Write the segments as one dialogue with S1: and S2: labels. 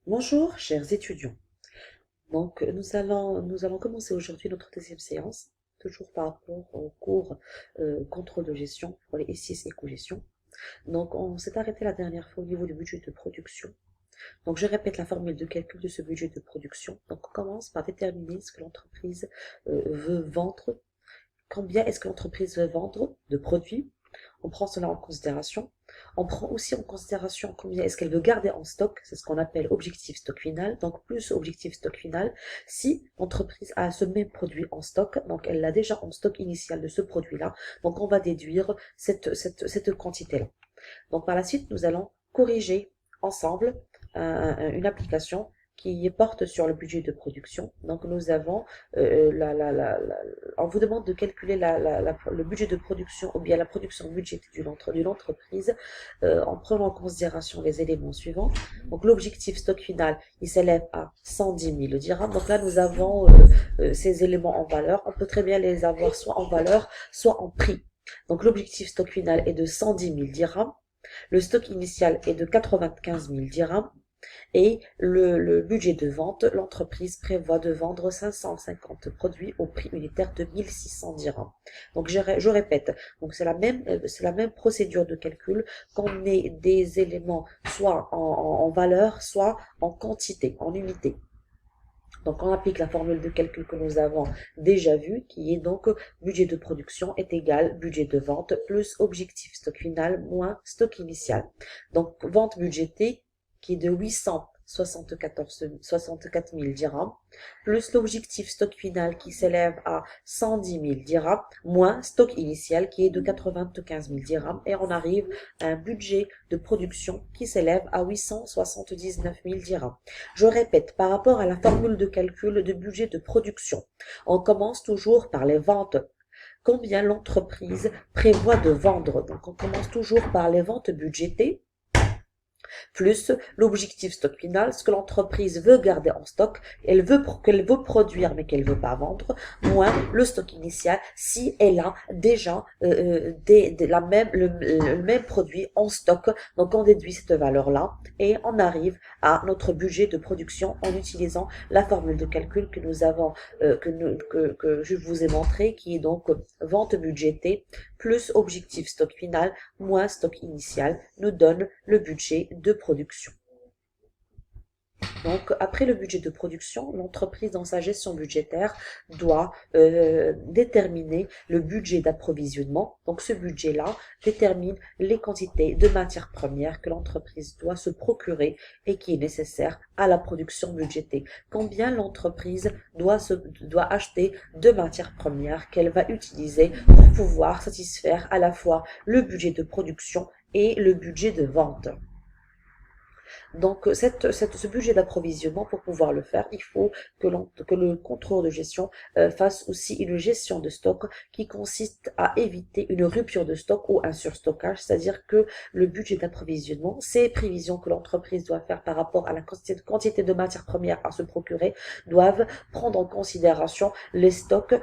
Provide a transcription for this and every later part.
S1: Bonjour, chers étudiants. Nous allons commencer aujourd'hui notre deuxième séance, toujours par rapport au cours contrôle de gestion pour les S6 et cogestion. On s'est arrêté la dernière fois au niveau du budget de production. Je répète la formule de calcul de ce budget de production. On commence par déterminer ce que l'entreprise veut vendre. Combien est-ce que l'entreprise veut vendre de produits? On prend cela en considération. On prend aussi en considération combien est-ce qu'elle veut garder en stock, c'est ce qu'on appelle objectif stock final, donc plus objectif stock final, si l'entreprise a ce même produit en stock, donc elle l'a déjà en stock initial de ce produit-là, donc on va déduire cette quantité-là. Donc par la suite, nous allons corriger ensemble une application qui porte sur le budget de production. Donc nous avons, on vous demande de calculer le budget de production ou bien la production budgétée d'une entreprise en prenant en considération les éléments suivants. Donc l'objectif stock final, il s'élève à 110 000 dirhams. Donc là nous avons ces éléments en valeur. On peut très bien les avoir soit en valeur, soit en prix. Donc l'objectif stock final est de 110 000 dirhams. Le stock initial est de 95 000 dirhams et le budget de vente, l'entreprise prévoit de vendre 550 produits au prix unitaire de 1600 dirhams. Donc je répète, donc c'est la même procédure de calcul qu'on met des éléments soit en valeur, soit en quantité, en unité. Donc, on applique la formule de calcul que nous avons déjà vue, qui est donc budget de production est égal budget de vente plus objectif stock final moins stock initial. Donc, vente budgétée qui est de 864 000 dirhams, plus l'objectif stock final qui s'élève à 110 000 dirhams, moins stock initial qui est de 95 000 dirhams, et on arrive à un budget de production qui s'élève à 879 000 dirhams. Je répète, par rapport à la formule de calcul de budget de production, on commence toujours par les ventes. Combien l'entreprise prévoit de vendre? Donc on commence toujours par les ventes budgétées, plus l'objectif stock final, ce que l'entreprise veut garder en stock, qu'elle veut produire mais qu'elle veut pas vendre, moins le stock initial si elle a déjà le même produit en stock. Donc on déduit cette valeur-là et on arrive à notre budget de production en utilisant la formule de calcul que nous avons, que je vous ai montré, qui est donc vente budgétée plus objectif stock final moins stock initial nous donne le budget de production. Donc, après le budget de production, l'entreprise, dans sa gestion budgétaire, doit déterminer le budget d'approvisionnement. Donc, ce budget-là détermine les quantités de matières premières que l'entreprise doit se procurer et qui est nécessaire à la production budgétée. Combien l'entreprise doit acheter de matières premières qu'elle va utiliser pour pouvoir satisfaire à la fois le budget de production et le budget de vente. Donc, ce budget d'approvisionnement, pour pouvoir le faire, il faut que le contrôleur de gestion fasse aussi une gestion de stock qui consiste à éviter une rupture de stock ou un surstockage, c'est-à-dire que le budget d'approvisionnement, ces prévisions que l'entreprise doit faire par rapport à la quantité de matières premières à se procurer, doivent prendre en considération les stocks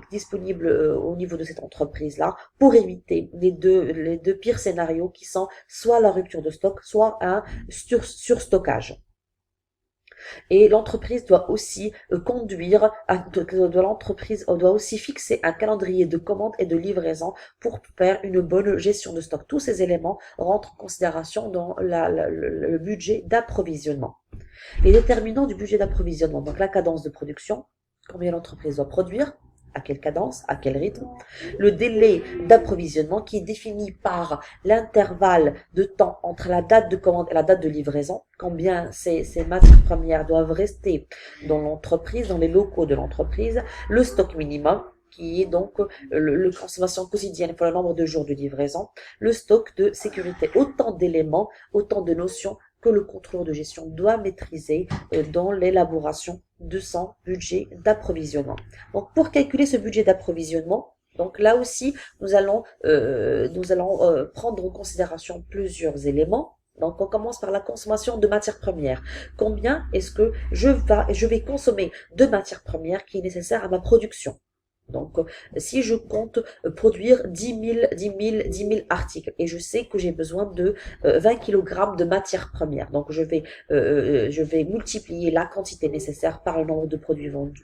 S1: disponibles au niveau de cette entreprise-là pour éviter les deux pires scénarios qui sont soit la rupture de stock, soit un surstockage. Et l'entreprise doit aussi l'entreprise doit aussi fixer un calendrier de commande et de livraison pour faire une bonne gestion de stock. Tous ces éléments rentrent en considération dans le budget d'approvisionnement. Les déterminants du budget d'approvisionnement, donc la cadence de production, combien l'entreprise doit produire, à quelle cadence, à quel rythme, le délai d'approvisionnement qui est défini par l'intervalle de temps entre la date de commande et la date de livraison, combien ces matières premières doivent rester dans l'entreprise, dans les locaux de l'entreprise, le stock minimum, qui est donc le consommation quotidienne pour le nombre de jours de livraison, le stock de sécurité, autant d'éléments, autant de notions que le contrôleur de gestion doit maîtriser dans l'élaboration de son budget d'approvisionnement. Donc, pour calculer ce budget d'approvisionnement, donc là aussi, nous allons prendre en considération plusieurs éléments. Donc, on commence par la consommation de matières premières. Combien est-ce que je vais consommer de matières premières qui est nécessaire à ma production? Donc, si je compte produire 10 000 articles et je sais que j'ai besoin de 20 kg de matières premières, donc je vais multiplier la quantité nécessaire par le nombre de produits vendus,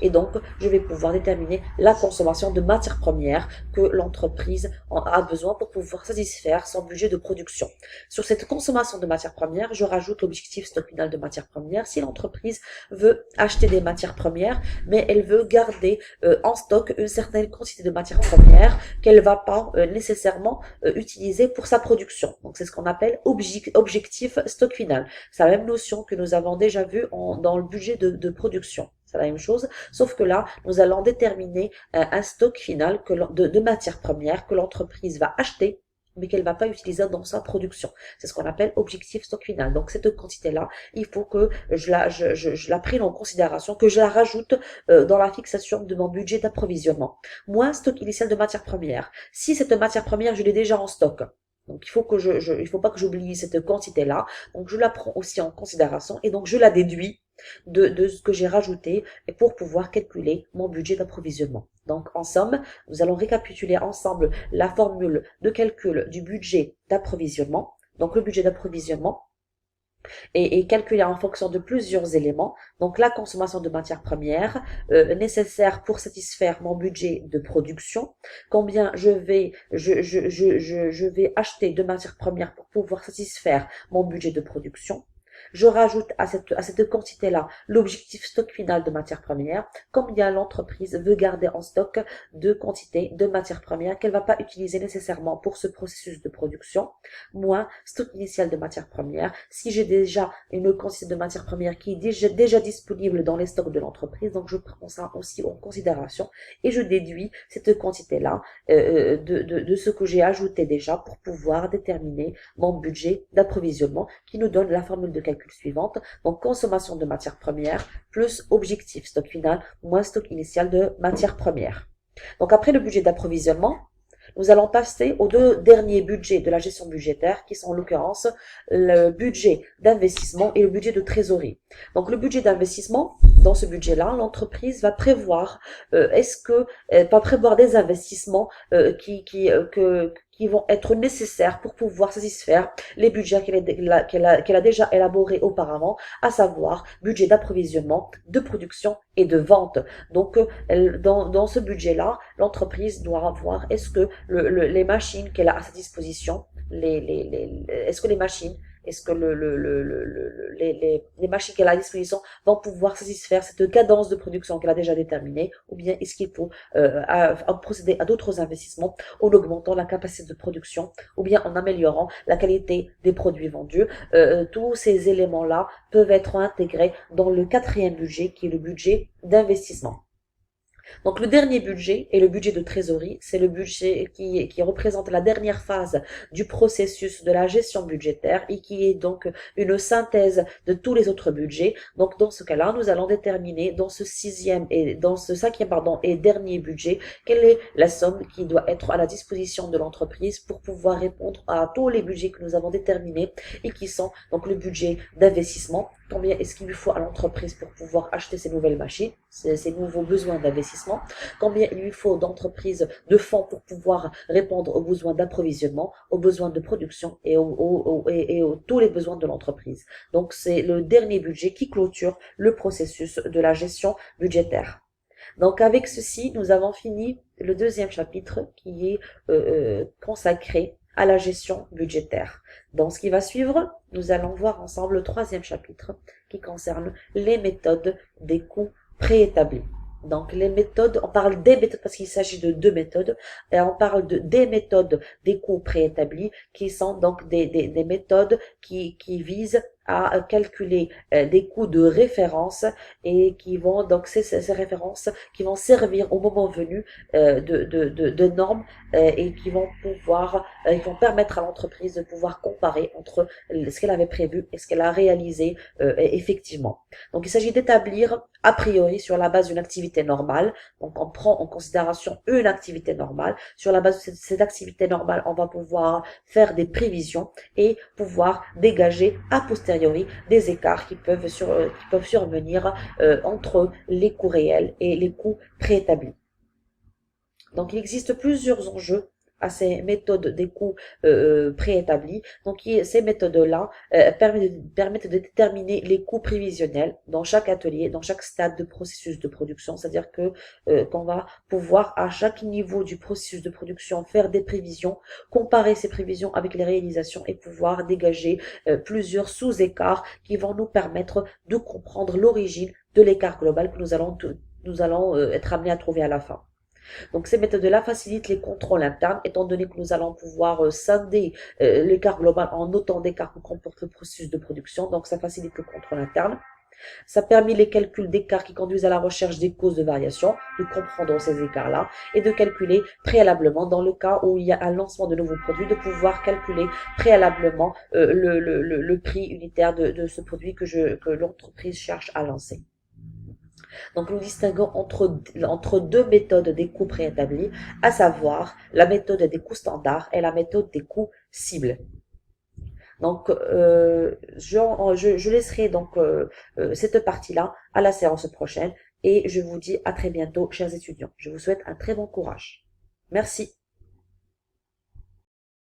S1: et donc je vais pouvoir déterminer la consommation de matières premières que l'entreprise a besoin pour pouvoir satisfaire son budget de production. Sur cette consommation de matières premières, je rajoute l'objectif stock final de matières premières. Si l'entreprise veut acheter des matières premières, mais elle veut garder en stock une certaine quantité de matières premières qu'elle va pas nécessairement utiliser pour sa production. Donc c'est ce qu'on appelle objectif stock final. C'est la même notion que nous avons déjà vu dans le budget de production. C'est la même chose, sauf que là, nous allons déterminer un stock final de matières premières que l'entreprise va acheter mais qu'elle ne va pas utiliser dans sa production. C'est ce qu'on appelle objectif stock final. Donc cette quantité-là, il faut que je la prenne en considération, que je la rajoute dans la fixation de mon budget d'approvisionnement. Moins stock initial de matières premières. Si cette matière première, je l'ai déjà en stock, donc il faut que il faut pas que j'oublie cette quantité-là. Donc je la prends aussi en considération et donc je la déduis de ce que j'ai rajouté pour pouvoir calculer mon budget d'approvisionnement. Donc en somme, nous allons récapituler ensemble la formule de calcul du budget d'approvisionnement. Donc le budget d'approvisionnement est calculé en fonction de plusieurs éléments. Donc la consommation de matières premières nécessaire pour satisfaire mon budget de production, combien je vais acheter de matières premières pour pouvoir satisfaire mon budget de production. Je rajoute à cette quantité-là l'objectif stock final de matières premières, combien l'entreprise veut garder en stock de quantité de matières premières qu'elle ne va pas utiliser nécessairement pour ce processus de production, moins stock initial de matières premières. Si j'ai déjà une quantité de matières premières qui est déjà disponible dans les stocks de l'entreprise, donc je prends ça aussi en considération et je déduis cette quantité-là de ce que j'ai ajouté déjà pour pouvoir déterminer mon budget d'approvisionnement qui nous donne la formule de calcul suivante. Donc, consommation de matières premières plus objectif stock final moins stock initial de matières premières. Donc, après le budget d'approvisionnement, nous allons passer aux deux derniers budgets de la gestion budgétaire qui sont en l'occurrence le budget d'investissement et le budget de trésorerie. Donc, le budget d'investissement, dans ce budget-là, l'entreprise va prévoir, va prévoir des investissements qui vont être nécessaires pour pouvoir satisfaire les budgets qu'elle a déjà élaborés auparavant, à savoir budget d'approvisionnement, de production et de vente. Donc, dans ce budget-là, l'entreprise doit voir est-ce que les machines qu'elle a à sa disposition, est-ce que les machines est-ce que les machines qu'elle a à disposition vont pouvoir satisfaire cette cadence de production qu'elle a déjà déterminée, ou bien est-ce qu'il faut procéder à d'autres investissements en augmentant la capacité de production, ou bien en améliorant la qualité des produits vendus. Tous ces éléments-là peuvent être intégrés dans le quatrième budget qui est le budget d'investissement. Donc le dernier budget est le budget de trésorerie, c'est le budget qui représente la dernière phase du processus de la gestion budgétaire et qui est donc une synthèse de tous les autres budgets. Donc dans ce cas-là, nous allons déterminer dans ce cinquième et dernier budget quelle est la somme qui doit être à la disposition de l'entreprise pour pouvoir répondre à tous les budgets que nous avons déterminés et qui sont donc le budget d'investissement. Combien est-ce qu'il lui faut à l'entreprise pour pouvoir acheter ces nouvelles machines, ces nouveaux besoins d'investissement, combien il lui faut d'entreprises de fonds pour pouvoir répondre aux besoins d'approvisionnement, aux besoins de production et tous les besoins de l'entreprise. Donc c'est le dernier budget qui clôture le processus de la gestion budgétaire. Donc avec ceci, nous avons fini le deuxième chapitre qui est consacré à la gestion budgétaire. Dans ce qui va suivre, nous allons voir ensemble le troisième chapitre qui concerne les méthodes des coûts préétablis. Donc les méthodes, on parle des méthodes parce qu'il s'agit de deux méthodes, et on parle des méthodes des coûts préétablis qui sont donc des méthodes qui visent à calculer des coûts de référence et qui vont donc ces références qui vont servir au moment venu de normes et qui vont permettre à l'entreprise de pouvoir comparer entre ce qu'elle avait prévu et ce qu'elle a réalisé effectivement. Donc il s'agit d'établir a priori sur la base d'une activité normale. Donc on prend en considération une activité normale. Sur la base de cette activité normale, on va pouvoir faire des prévisions et pouvoir dégager a posteriori posteriori des écarts qui peuvent survenir entre les coûts réels et les coûts préétablis. Donc, il existe plusieurs enjeux à ces méthodes des coûts préétablis. Donc, ces méthodes-là permettent de déterminer les coûts prévisionnels dans chaque atelier, dans chaque stade de processus de production. C'est-à-dire que qu'on va pouvoir à chaque niveau du processus de production faire des prévisions, comparer ces prévisions avec les réalisations et pouvoir dégager plusieurs sous-écarts qui vont nous permettre de comprendre l'origine de l'écart global que nous allons être amenés à trouver à la fin. Donc ces méthodes-là facilitent les contrôles internes, étant donné que nous allons pouvoir scinder l'écart global en autant d'écarts que comporte le processus de production. Donc ça facilite le contrôle interne. Ça permet les calculs d'écarts qui conduisent à la recherche des causes de variation, de comprendre ces écarts-là et de calculer préalablement, dans le cas où il y a un lancement de nouveaux produits, de pouvoir calculer préalablement le prix unitaire de ce produit que l'entreprise cherche à lancer. Donc, nous distinguons entre deux méthodes des coûts préétablis, à savoir la méthode des coûts standards et la méthode des coûts cibles. Donc, je laisserai donc cette partie-là à la séance prochaine et je vous dis à très bientôt, chers étudiants. Je vous souhaite un très bon courage. Merci.